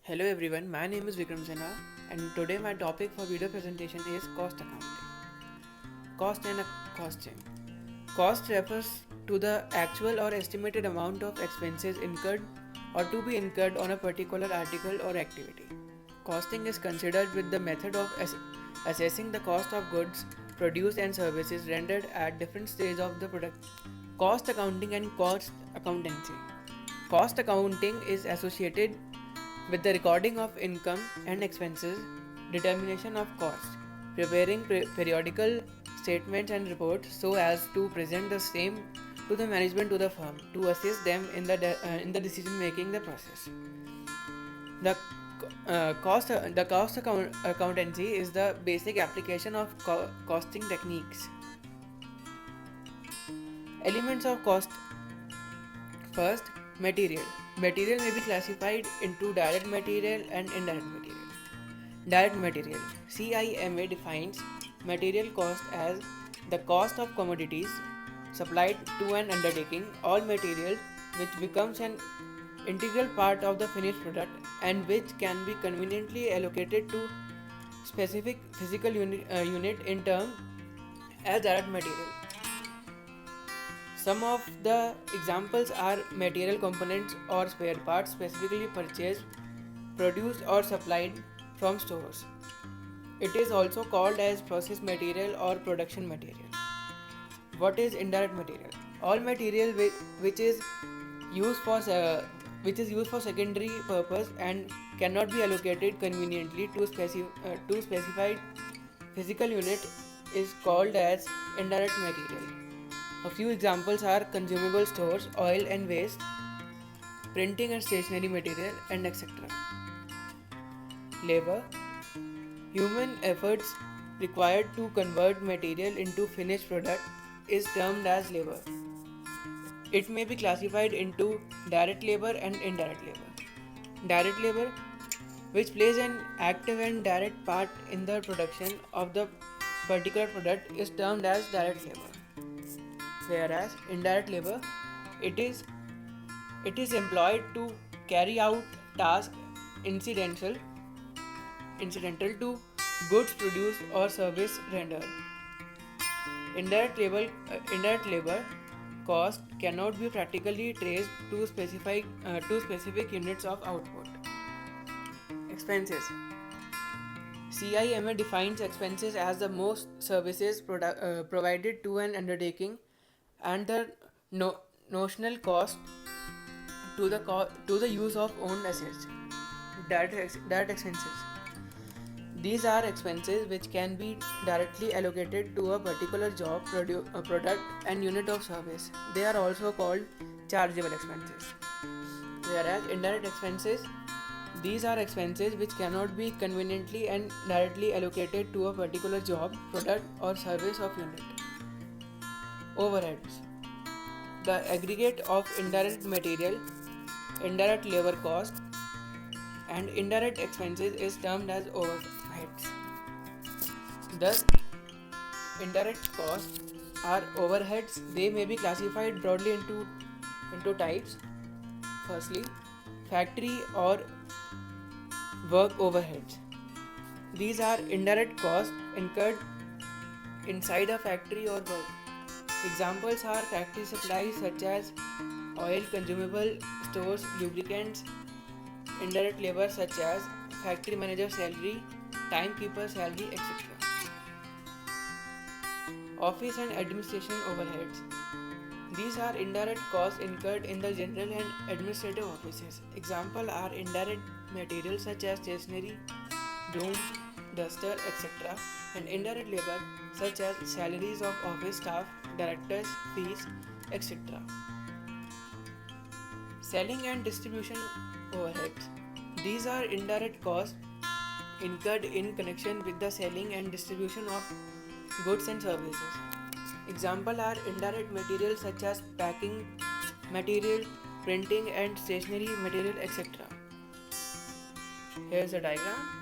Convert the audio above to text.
Hello everyone, my name is Vikram Sinha and today my topic for video presentation is cost accounting. Cost and costing. Cost refers to the actual or estimated amount of expenses incurred or to be incurred on a particular article or activity. Costing is considered with the method of assessing the cost of goods produced and services rendered at different stages of the product. Cost accounting and cost accountancy. Cost accounting is associated with the recording of income and expenses, determination of cost, preparing periodical statements and reports so as to present the same to the management to the firm to assist them in the decision making the process. The accountancy is the basic application of costing techniques. Elements of cost. First, material. Material may be classified into direct material and indirect material. Direct material. CIMA defines material cost as the cost of commodities supplied to an undertaking, all material which becomes an integral part of the finished product and which can be conveniently allocated to specific physical unit in term as direct material. Some of the examples are material components or spare parts specifically purchased, produced or supplied from stores. It is also called as process material or production material. What is indirect material? All material which is used for secondary purpose and cannot be allocated conveniently to specified physical unit is called as indirect material. A few examples are consumable stores, oil and waste, printing and stationery material, and etc. Labor. Human efforts required to convert material into finished product is termed as labor. It may be classified into direct labor and indirect labor. Direct labor, which plays an active and direct part in the production of the particular product, is termed as direct labor. Whereas indirect labor, it is employed to carry out tasks incidental to goods produced or service rendered. Indirect labor cost cannot be practically traced to specific units of output. Expenses. CIMA defines expenses as the most services provided to an undertaking and the notional cost to the use of owned assets. Direct expenses. These are expenses which can be directly allocated to a particular job, product and unit of service. They are also called chargeable expenses. Whereas indirect expenses, these are expenses which cannot be conveniently and directly allocated to a particular job, product or service of unit. Overheads. The aggregate of indirect material, indirect labor cost, and indirect expenses is termed as overheads. Thus, indirect costs are overheads. They may be classified broadly into types. Firstly, factory or work overheads. These are indirect costs incurred inside a factory or work. Examples are factory supplies such as oil, consumable stores, lubricants, indirect labor such as factory manager salary, timekeeper salary, etc. Office and administration overheads. These are indirect costs incurred in the general and administrative offices. Examples are indirect materials such as stationery, brooms, duster, etc. and indirect labor such as salaries of office staff, directors, fees, etc. Selling and distribution overheads. These are indirect costs incurred in connection with the selling and distribution of goods and services. Examples are indirect materials such as packing material, printing and stationery material, etc. Here is a diagram.